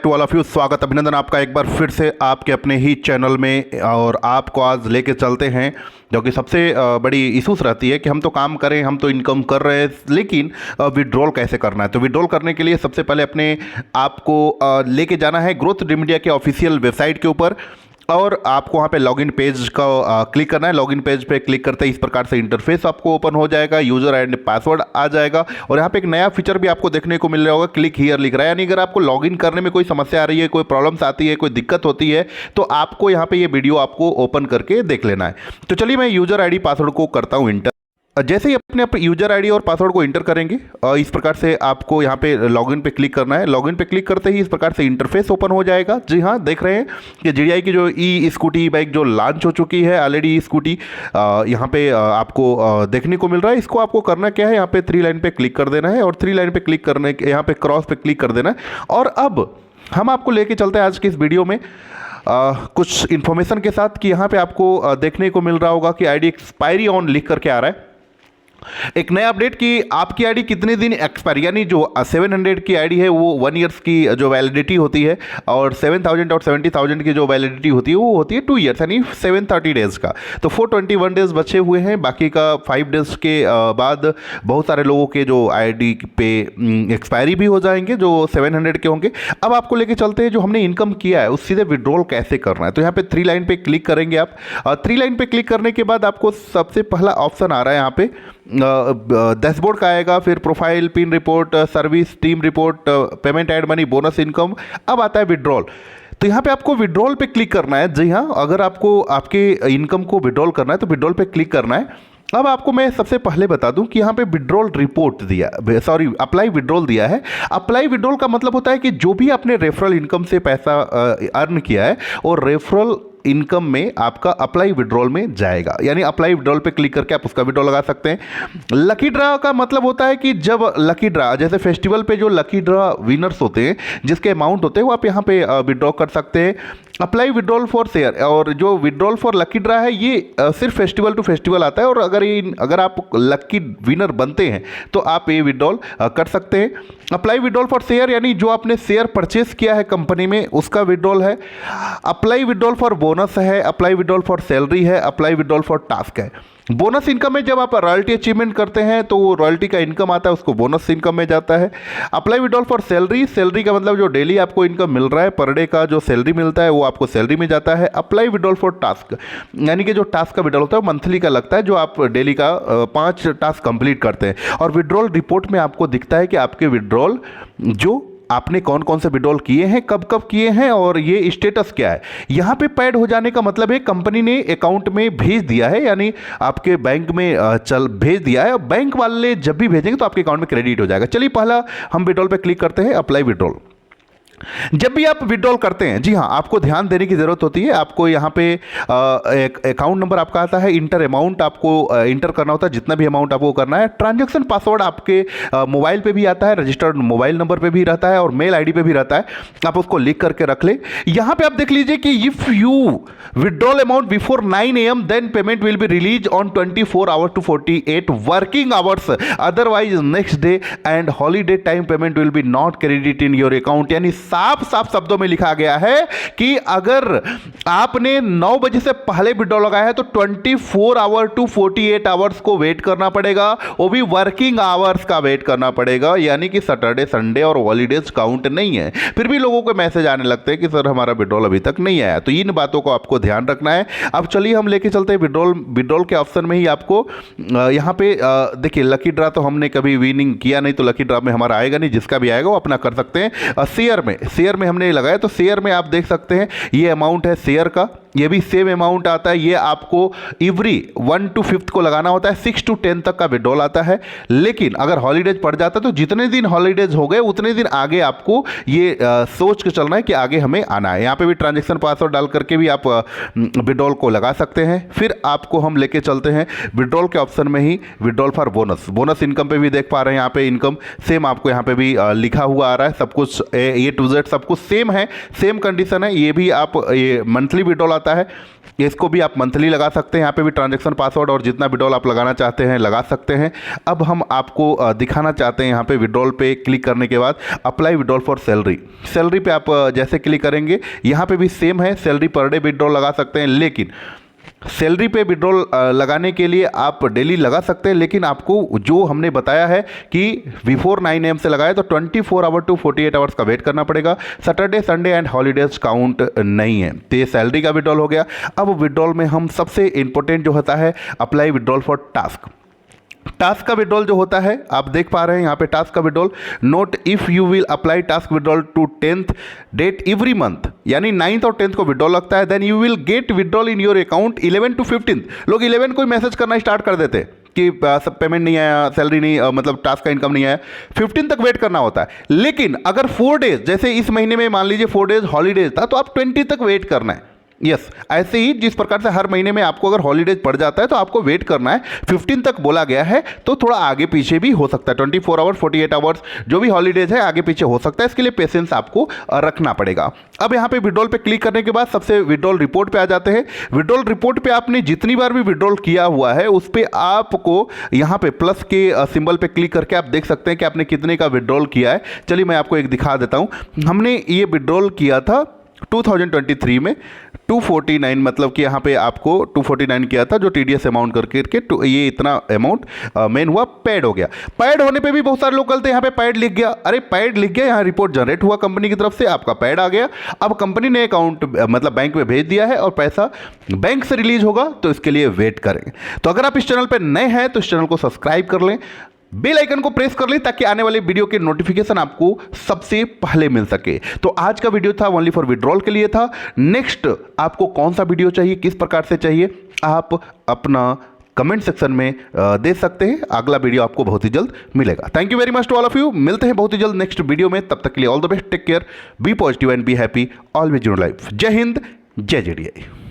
To all of you. स्वागत अभिनंदन आपका एक बार फिर से आपके अपने ही चैनल में। और आपको आज लेके चलते हैं जो कि सबसे बड़ी इशूज़ रहती है कि हम तो काम करें, हम तो इनकम कर रहे हैं, लेकिन विड्रॉल कैसे करना है। तो विड्रॉल करने के लिए सबसे पहले अपने आपको लेके जाना है ग्रोथ मीडिया के ऑफिशियल वेबसाइट के ऊपर और आपको वहाँ पे लॉगिन पेज का क्लिक करना है। लॉगिन पेज पे क्लिक करते ही इस प्रकार से इंटरफेस आपको ओपन हो जाएगा, यूज़र एंड पासवर्ड आ जाएगा और यहाँ पे एक नया फीचर भी आपको देखने को मिल रहा होगा, क्लिक हियर लिख रहा है। यानी अगर आपको लॉगिन करने में कोई समस्या आ रही है, कोई प्रॉब्लम्स आती है, कोई दिक्कत होती है, तो आपको यहाँ पे ये वीडियो आपको ओपन करके देख लेना है। तो चलिए मैं यूज़र आई डी पासवर्ड को करता हूँ इंटर। जैसे ही अपने यूजर आईडी और पासवर्ड को इंटर करेंगे इस प्रकार से आपको यहाँ पे लॉगिन पे क्लिक करना है। लॉगिन पे क्लिक करते ही इस प्रकार से इंटरफेस ओपन हो जाएगा। जी हाँ, देख रहे हैं कि जीडीआई की जो ई स्कूटी बाइक जो लॉन्च हो चुकी है ऑलरेडी, स्कूटी यहाँ पे आपको देखने को मिल रहा है। इसको आपको करना क्या है, यहाँ पे 3 लाइन पे क्लिक कर देना है और 3 लाइन पे क्लिक करने के यहाँ पे क्रॉस पे क्लिक कर देना है। और अब हम आपको लेके चलते हैं आज की इस वीडियो में कुछ इन्फॉर्मेशन के साथ कि यहाँ पे आपको देखने को मिल रहा होगा कि आईडी एक्सपायरी ऑन लिख करके आ रहा है। एक नया अपडेट कि आपकी आईडी कितने दिन एक्सपायर, यानी जो 700 की आईडी है वो 1 ईयर्स की जो वैलिडिटी होती है और 7000 और 70000 की जो वैलिडिटी होती है वो होती है 2 ईयर्स यानी 730 डेज़ का। तो 421 डेज़ बचे हुए हैं, बाकी का 5 डेज़ के बाद बहुत सारे लोगों के जो आईडी पे एक्सपायरी भी हो जाएंगे जो 700 के होंगे। अब आपको लेके चलते हैं जो हमने इनकम किया है उस सीधे विड्रॉल कैसे करना है। तो यहाँ पे 3 लाइन पे क्लिक करेंगे आप। 3 लाइन पे क्लिक करने के बाद आपको सबसे पहला ऑप्शन आ रहा है यहाँ पे डैशबोर्ड का आएगा, फिर profile, pin report, service, team report, payment, add money, bonus, income. अब आता है विड्रॉल। तो यहाँ पे आपको विड्रॉल पे क्लिक करना है। जी हाँ, अगर आपको आपके इनकम को विड्रॉल करना है तो विड्रॉल पे क्लिक करना है। अब आपको मैं सबसे पहले बता दूं कि यहाँ पे विड्रॉल रिपोर्ट दिया, सॉरी अप्लाई विड्रॉल दिया है। अप्लाई विड्रॉल का मतलब होता है कि जो भी आपने रेफरल इनकम से पैसा अर्न किया है और रेफरल इनकम में आपका अप्लाई विड्रॉल में जाएगा, यानी अप्लाई विड्रॉल पे क्लिक करके आप उसका विड्रॉल लगा सकते हैं। लकी ड्रा का मतलब होता है कि जब लकी ड्रा, जैसे फेस्टिवल पे जो लकी ड्रा विनर्स होते हैं जिसके अमाउंट होते हैं वो आप यहाँ पे विड्रॉ कर सकते हैं। अप्लाई विड्रॉल फॉर शेयर, और जो विड्रॉल फॉर लकी ड्रा है ये सिर्फ फेस्टिवल टू फेस्टिवल आता है और अगर आप लकी विनर बनते हैं तो आप ये विड्रॉल कर सकते हैं। अप्लाई विड्रॉल फॉर शेयर यानी जो आपने शेयर परचेस किया है कंपनी में उसका विड्रॉल है। अप्लाई विड्रॉल फॉर बोनस है, अप्लाई विड्रॉल फॉर सैलरी है, अप्लाई विड्रॉल फॉर टास्क है। बोनस इनकम में जब आप रॉयल्टी अचीवमेंट करते हैं तो वो रॉयल्टी का इनकम आता है, उसको बोनस इनकम में जाता है। Apply withdrawal for salary, salary का मतलब जो डेली आपको इनकम मिल रहा है, पर डे का जो सैलरी मिलता है वो आपको सैलरी में जाता है। अप्लाई विड्रॉल फॉर टास्क यानी कि जो टास्क का विड्रॉल होता है वो मंथली का लगता है, जो आप डेली का 5 टास्क कंप्लीट करते हैं। और विड्रॉल रिपोर्ट में आपको दिखता है कि आपके विड्रॉल जो आपने कौन कौन से विड्रॉल किए हैं, कब कब किए हैं और ये स्टेटस क्या है। यहाँ पे पैड हो जाने का मतलब है कंपनी ने अकाउंट में भेज दिया है, यानी आपके बैंक में भेज दिया है। बैंक वाले जब भी भेजेंगे तो आपके अकाउंट में क्रेडिट हो जाएगा। चलिए पहला हम विड्रॉल पे क्लिक करते हैं, अप्लाई विड्रॉल। जब भी आप विड्रॉल करते हैं, जी हाँ, आपको ध्यान देने की ज़रूरत होती है। आपको यहाँ पे एक अकाउंट नंबर आपका आता है, इंटर अमाउंट आपको इंटर करना होता है, जितना भी अमाउंट आपको करना है। ट्रांजैक्शन पासवर्ड आपके मोबाइल पे भी आता है, रजिस्टर्ड मोबाइल नंबर पे भी रहता है और मेल आईडी पे भी रहता है, आप उसको लिख करके रख ले। यहाँ पे आप देख लीजिए कि if you withdrawal amount before 9 AM then payment will be release on 24 hours to 48 working hours, otherwise next day and holiday time payment will be not credit in your account. यानी साफ साफ शब्दों में लिखा गया है कि अगर आपने 9 बजे से पहले विड्रॉल लगाया है तो 24 आवर टू 48 आवर्स को वेट करना पड़ेगा, वो भी वर्किंग आवर्स का वेट करना पड़ेगा। यानी कि सैटरडे, संडे और हॉलीडेज काउंट नहीं है। फिर भी लोगों को मैसेज आने लगते हैं कि सर हमारा विड्रॉल अभी तक नहीं आया। तो इन बातों को आपको ध्यान रखना है। अब चलिए हम लेके चलते हैं विड्रॉल के ऑप्शन में ही आपको यहाँ पे देखिए, लकी ड्रा तो हमने कभी विनिंग किया नहीं तो लकी ड्रा में हमारा आएगा नहीं, जिसका भी आएगा वो अपना कर सकते हैं। शेयर में हमने लगाया तो शेयर में आप देख सकते हैं ये अमाउंट है शेयर का, ये भी सेम अमाउंट आता है। ये आपको एवरी 1 to 5 को लगाना होता है, 6 to 10 तक का विड्रॉल आता है। लेकिन अगर हॉलीडेज पड़ जाता है तो जितने दिन हॉलीडेज हो गए उतने दिन आगे आपको ये सोच के चलना है कि आगे हमें आना है। यहाँ पे भी ट्रांजैक्शन पासवर्ड डाल करके भी आप विड्रॉल को लगा सकते हैं। फिर आपको हम लेके चलते हैं विड्रॉल के ऑप्शन में ही विड्रॉल फॉर बोनस इनकम पे भी देख पा रहे हैं। यहाँ पे इनकम सेम आपको यहाँ पे भी लिखा हुआ आ रहा है, सब कुछ A to Z सब कुछ सेम है, सेम कंडीशन है। ये भी आप ये मंथली विड्रॉल आता है, इसको भी आप मंथली लगा सकते हैं। यहाँ पे भी ट्रांजैक्शन पासवर्ड और जितना विड्रॉल आप लगाना चाहते हैं लगा सकते हैं। अब हम आपको दिखाना चाहते हैं यहाँ पे विड्रॉल पे क्लिक करने के बाद apply withdrawal for salary. Salary पे आप जैसे क्लिक करेंगे यहाँ पे भी सेम है, सैलरी पर डे विड्रॉल लगा सकते हैं, लेकिन सैलरी पे विड्रॉल लगाने के लिए आप डेली लगा सकते हैं, लेकिन आपको जो हमने बताया है कि बिफोर 9 AM से लगाए तो 24 आवर टू 48 आवर्स का वेट करना पड़ेगा। Saturday Sunday and holidays count नहीं है। तो ये सैलरी का विड्रॉल हो गया। अब विड्रॉल में हम सबसे इंपॉर्टेंट जो होता है apply withdrawal for task. Task का विड्रॉल जो होता है आप देख पा रहे हैं यहाँ पे टास्क का withdrawal, note if you will apply task withdrawal to 10th date every month, यानी 9th और 10th को विड्रॉल लगता है, then you will get withdrawal in your account 11 to 15th। लोग 11 को मैसेज करना स्टार्ट कर देते कि सब पेमेंट नहीं आया, सैलरी नहीं, मतलब टास्क का इनकम नहीं आया, 15 तक वेट करना होता है। लेकिन अगर 4 डेज, जैसे इस महीने में मान लीजिए 4 डेज हॉलीडेज था, तो आप 20 तक वेट करना है। यस, ऐसे ही जिस प्रकार से हर महीने में आपको अगर हॉलीडेज पड़ जाता है तो आपको वेट करना है। 15 तक बोला गया है, तो थोड़ा आगे पीछे भी हो सकता है, 24 आवर्स 48 आवर्स जो भी हॉलीडेज है आगे पीछे हो सकता है, इसके लिए पेशेंस आपको रखना पड़ेगा। अब यहाँ पे विड्रॉल पे क्लिक करने के बाद सबसे विड्रॉल रिपोर्ट पे आ जाते हैं। विड्रॉल रिपोर्ट पे आपने जितनी बार भी विड्रॉल किया हुआ है उस पर आपको यहाँ पे प्लस के सिंबल पे क्लिक करके आप देख सकते हैं कि आपने कितने का विड्रॉल किया है। चलिए मैं आपको एक दिखा देता हूँ। हमने ये विड्रॉल किया था 2023 में 249, मतलब कि यहाँ पे आपको 249 किया था, जो TDS अमाउंट करके तो ये इतना अमाउंट मेन हुआ, पैड हो गया। पैड होने पे भी बहुत सारे लोग कहते हैं यहाँ पे पैड लिख गया। अरे पैड लिख गया, यहाँ रिपोर्ट जनरेट हुआ कंपनी की तरफ से, आपका पैड आ गया। अब कंपनी ने अकाउंट मतलब बैंक में भेज दिया है और पैसा बैंक से रिलीज होगा, तो इसके लिए वेट करें। तो अगर आप इस चैनल पर नए हैं तो इस चैनल को सब्सक्राइब कर लें, बेल आइकन को प्रेस कर लें ताकि आने वाले वीडियो के नोटिफिकेशन आपको सबसे पहले मिल सके। तो आज का वीडियो था ओनली फॉर विड्रॉल के लिए था। नेक्स्ट आपको कौन सा वीडियो चाहिए, किस प्रकार से चाहिए, आप अपना कमेंट सेक्शन में दे सकते हैं। अगला वीडियो आपको बहुत ही जल्द मिलेगा। Thank you very much to all of you. मिलते हैं बहुत ही जल्द नेक्स्ट वीडियो में। तब तक के लिए all the best, take care, be positive and be happy, always in life. जय हिंद, जय JDI।